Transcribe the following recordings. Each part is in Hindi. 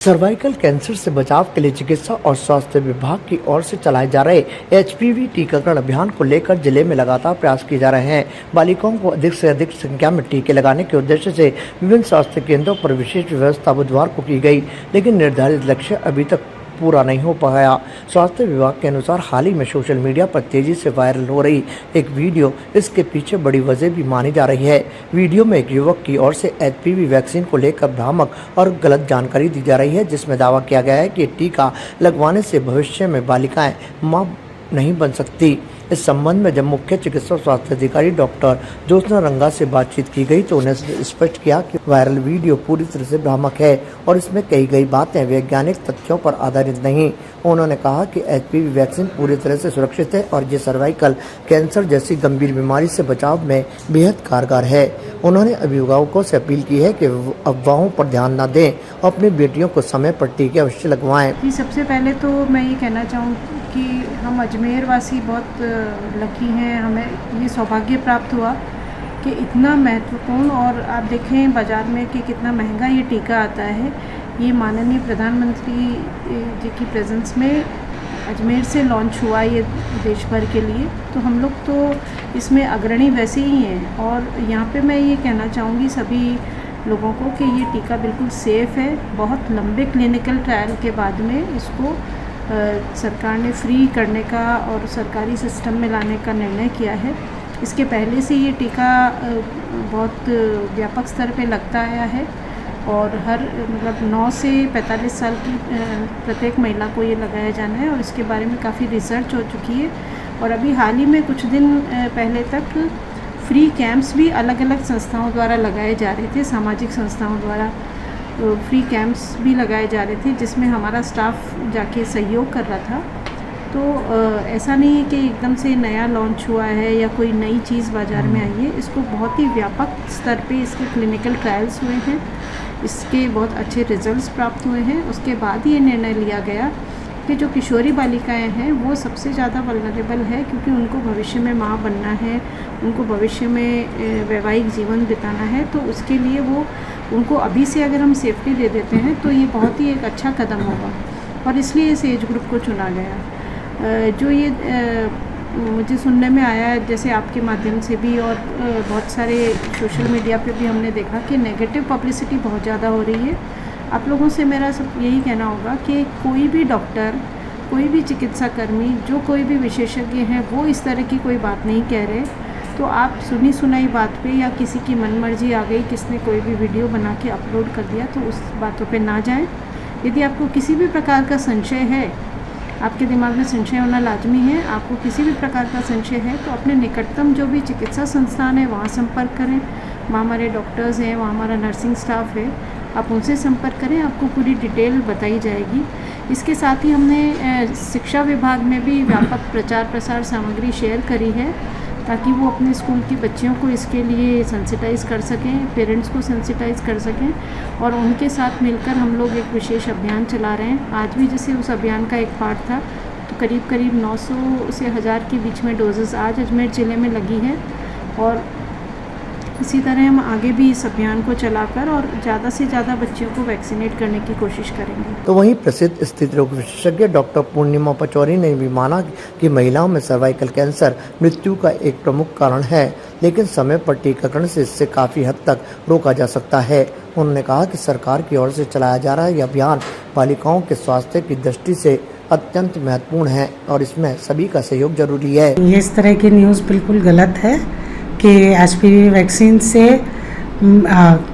सर्वाइकल कैंसर से बचाव के लिए चिकित्सा और स्वास्थ्य विभाग की ओर से चलाए जा रहे एचपीवी टीकाकरण अभियान को लेकर जिले में लगातार प्रयास किए जा रहे हैं। बालिकाओं को अधिक से अधिक संख्या में टीके लगाने के उद्देश्य से विभिन्न स्वास्थ्य केंद्रों पर विशेष व्यवस्था बुधवार को की गई, लेकिन निर्धारित लक्ष्य अभी तक पूरा नहीं हो पाया। स्वास्थ्य विभाग के अनुसार हाल ही में सोशल मीडिया पर तेजी से वायरल हो रही एक वीडियो इसके पीछे बड़ी वजह भी मानी जा रही है। वीडियो में एक युवक की ओर से एचपीवी वैक्सीन को लेकर भ्रामक और गलत जानकारी दी जा रही है, जिसमें दावा किया गया है कि टीका लगवाने से भविष्य में बालिकाएं मां नहीं बन सकती। इस संबंध में जब मुख्य चिकित्सा स्वास्थ्य अधिकारी डॉक्टर ज्योत्सना रंगा से बातचीत की गई तो उन्हें स्पष्ट किया कि वायरल वीडियो पूरी तरह से भ्रामक है और इसमें कही गई बातें वैज्ञानिक तथ्यों पर आधारित नहीं। उन्होंने कहा कि एचपीवी वैक्सीन पूरी तरह से सुरक्षित है और ये सर्वाइकल कैंसर जैसी गंभीर बीमारी से बचाव में बेहद कारगर है। उन्होंने अभिभावकों से अपील की है कि अफवाहों पर ध्यान न दें और अपनी बेटियों को समय पर टीके अवश्य लगवाएं। सबसे पहले तो मैं ये कहना चाहूँ कि हम अजमेर वासी बहुत लकी हैं, हमें ये सौभाग्य प्राप्त हुआ कि इतना महत्वपूर्ण और आप देखें बाज़ार में कि कितना महंगा ये टीका आता है। ये माननीय प्रधानमंत्री जी की प्रेजेंस में अजमेर से लॉन्च हुआ ये देश भर के लिए, तो हम लोग तो इसमें अग्रणी वैसे ही हैं। और यहाँ पे मैं ये कहना चाहूँगी सभी लोगों को कि ये टीका बिल्कुल सेफ़ है। बहुत लंबे क्लिनिकल ट्रायल के बाद में इसको सरकार ने फ्री करने का और सरकारी सिस्टम में लाने का निर्णय किया है। इसके पहले से ये टीका बहुत व्यापक स्तर पे लगता आया है और हर 9 से 45 साल की प्रत्येक महिला को ये लगाया जाना है और इसके बारे में काफ़ी रिसर्च हो चुकी है। और अभी हाल ही में कुछ दिन पहले तक फ्री कैंप्स भी अलग अलग संस्थाओं द्वारा लगाए जा रहे थे, सामाजिक संस्थाओं द्वारा फ्री कैंप्स भी लगाए जा रहे थे, जिसमें हमारा स्टाफ जाके सहयोग कर रहा था। तो ऐसा नहीं है कि एकदम से नया लॉन्च हुआ है या कोई नई चीज़ बाज़ार में आई है। इसको बहुत ही व्यापक स्तर पे इसके क्लिनिकल ट्रायल्स हुए हैं, इसके बहुत अच्छे रिजल्ट्स प्राप्त हुए हैं। उसके बाद ये निर्णय लिया गया कि जो किशोरी बालिकाएं हैं वो सबसे ज़्यादा वल्नरेबल है, क्योंकि उनको भविष्य में माँ बनना है, उनको भविष्य में वैवाहिक जीवन बिताना है। तो उसके लिए वो उनको अभी से अगर हम सेफ्टी दे देते हैं तो ये बहुत ही एक अच्छा कदम होगा और इसलिए इस एज ग्रुप को चुना गया। जो ये मुझे सुनने में आया, जैसे आपके माध्यम से भी और बहुत सारे सोशल मीडिया पे भी हमने देखा कि नेगेटिव पब्लिसिटी बहुत ज़्यादा हो रही है। आप लोगों से मेरा सब यही कहना होगा कि कोई भी डॉक्टर, कोई भी चिकित्सा कर्मी, जो कोई भी विशेषज्ञ हैं वो इस तरह की कोई बात नहीं कह रहे। तो आप सुनी सुनाई बात पे या किसी की मनमर्जी आ गई, किसने कोई भी वीडियो बना के अपलोड कर दिया, तो उस बातों पे ना जाएं। यदि आपको किसी भी प्रकार का संशय है, आपके दिमाग में संशय होना लाजमी है, आपको किसी भी प्रकार का संशय है तो अपने निकटतम जो भी चिकित्सा संस्थान है वहाँ संपर्क करें। वहाँ हमारे डॉक्टर्स हैं, वहाँ हमारा नर्सिंग स्टाफ है, आप उनसे संपर्क करें, आपको पूरी डिटेल बताई जाएगी। इसके साथ ही हमने शिक्षा विभाग में भी व्यापक प्रचार प्रसार सामग्री शेयर करी है ताकि वो अपने स्कूल की बच्चियों को इसके लिए सेंसिटाइज़ कर सकें, पेरेंट्स को सेंसिटाइज़ कर सकें। और उनके साथ मिलकर हम लोग एक विशेष अभियान चला रहे हैं। आज भी जैसे उस अभियान का एक पार्ट था, तो करीब 900 से 1000 के बीच में डोजेज़ आज अजमेर ज़िले में लगी है और इसी तरह हम आगे भी इस अभियान को चलाकर और ज़्यादा से ज़्यादा बच्चियों को वैक्सीनेट करने की कोशिश करेंगे। तो वहीं प्रसिद्ध स्थिति रोग विशेषज्ञ डॉक्टर पूर्णिमा पचौरी ने भी माना कि महिलाओं में सर्वाइकल कैंसर मृत्यु का एक प्रमुख कारण है, लेकिन समय पर टीकाकरण से इससे काफ़ी हद तक रोका जा सकता है। उन्होंने कहा कि सरकार की ओर से चलाया जा रहा यह अभियान बालिकाओं के स्वास्थ्य की दृष्टि से अत्यंत महत्वपूर्ण है और इसमें सभी का सहयोग जरूरी है। ये इस तरह की न्यूज़ बिल्कुल गलत है कि एचपीवी वैक्सीन से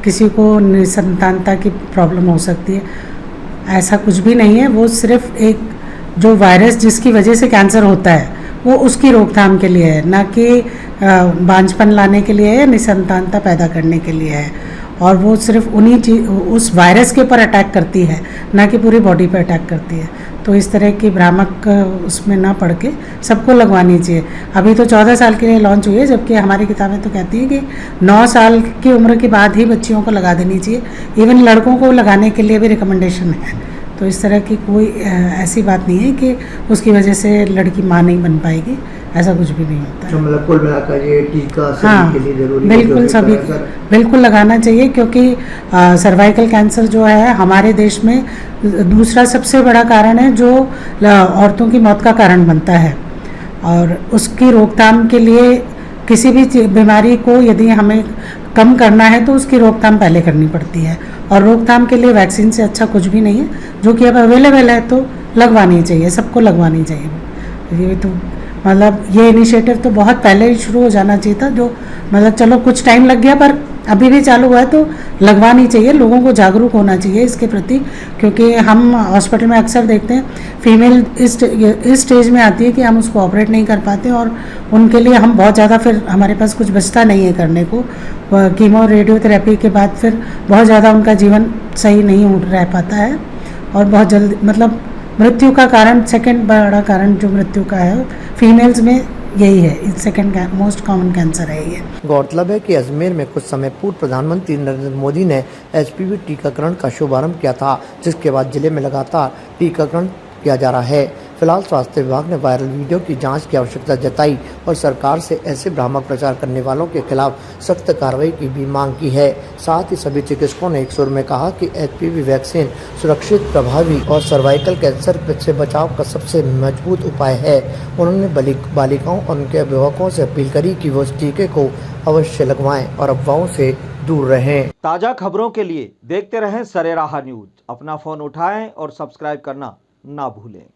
किसी को निसंतानता की प्रॉब्लम हो सकती है। ऐसा कुछ भी नहीं है। वो सिर्फ एक जो वायरस जिसकी वजह से कैंसर होता है वो उसकी रोकथाम के लिए है, ना कि बांझपन लाने के लिए या निसंतानता पैदा करने के लिए है। और वो सिर्फ उस वायरस के ऊपर अटैक करती है, ना कि पूरी बॉडी पर अटैक करती है। तो इस तरह की भ्रामक उसमें ना पड़ के सबको लगवानी चाहिए। अभी तो 14 साल के लिए लॉन्च हुई है, जबकि हमारी किताबें तो कहती हैं कि 9 साल की उम्र के बाद ही बच्चियों को लगा देनी चाहिए। इवन लड़कों को लगाने के लिए भी रिकमेंडेशन है। तो इस तरह की कोई ऐसी बात नहीं है कि उसकी वजह से लड़की माँ नहीं बन पाएगी, ऐसा कुछ भी नहीं होता है। मतलब कुल मिलाकर ये टीका सभी हाँ, के लिए जरूरी है, बिल्कुल जो सभी बिल्कुल लगाना चाहिए, क्योंकि सर्वाइकल कैंसर जो है हमारे देश में दूसरा सबसे बड़ा कारण है जो औरतों की मौत का कारण बनता है। और उसकी रोकथाम के लिए किसी भी बीमारी को यदि हमें कम करना है तो उसकी रोकथाम पहले करनी पड़ती है, और रोकथाम के लिए वैक्सीन से अच्छा कुछ भी नहीं है। जो कि अब अवेलेबल है तो लगवानी चाहिए, सबको लगवानी चाहिए। ये तो मतलब ये इनिशिएटिव तो बहुत पहले ही शुरू हो जाना चाहिए था, जो मतलब चलो कुछ टाइम लग गया पर अभी भी चालू हुआ है तो लगवानी चाहिए। लोगों को जागरूक होना चाहिए इसके प्रति, क्योंकि हम हॉस्पिटल में अक्सर देखते हैं फीमेल इस स्टेज में आती है कि हम उसको ऑपरेट नहीं कर पाते, और उनके लिए हम बहुत ज़्यादा फिर हमारे पास कुछ बचता नहीं है करने को। कीमो रेडियोथेरेपी के बाद फिर बहुत ज़्यादा उनका जीवन सही नहीं रह पाता है, और बहुत जल्दी मतलब मृत्यु का कारण, सेकंड बड़ा कारण जो मृत्यु का है फीमेल्स में यही है, सेकंड मोस्ट कॉमन कैंसर है ये। गौरतलब है कि अजमेर में कुछ समय पूर्व प्रधानमंत्री नरेंद्र मोदी ने HPV टीकाकरण का शुभारंभ किया था, जिसके बाद जिले में लगातार टीकाकरण किया जा रहा है। फिलहाल स्वास्थ्य विभाग ने वायरल वीडियो की जांच की आवश्यकता जताई और सरकार से ऐसे भ्रामक प्रचार करने वालों के खिलाफ सख्त कार्रवाई की भी मांग की है। साथ ही सभी चिकित्सकों ने एक सुर में कहा कि HPV वैक्सीन सुरक्षित, प्रभावी और सर्वाइकल कैंसर से बचाव का सबसे मजबूत उपाय है। उन्होंने बालिकाओं और उनके अभिभावकों से अपील करी कि वो इस टीके को अवश्य लगवाएं और अफवाहों से दूर रहें। ताज़ा खबरों के लिए देखते रहें सरेराह न्यूज। अपना फ़ोन उठाएं और सब्सक्राइब करना ना भूलें।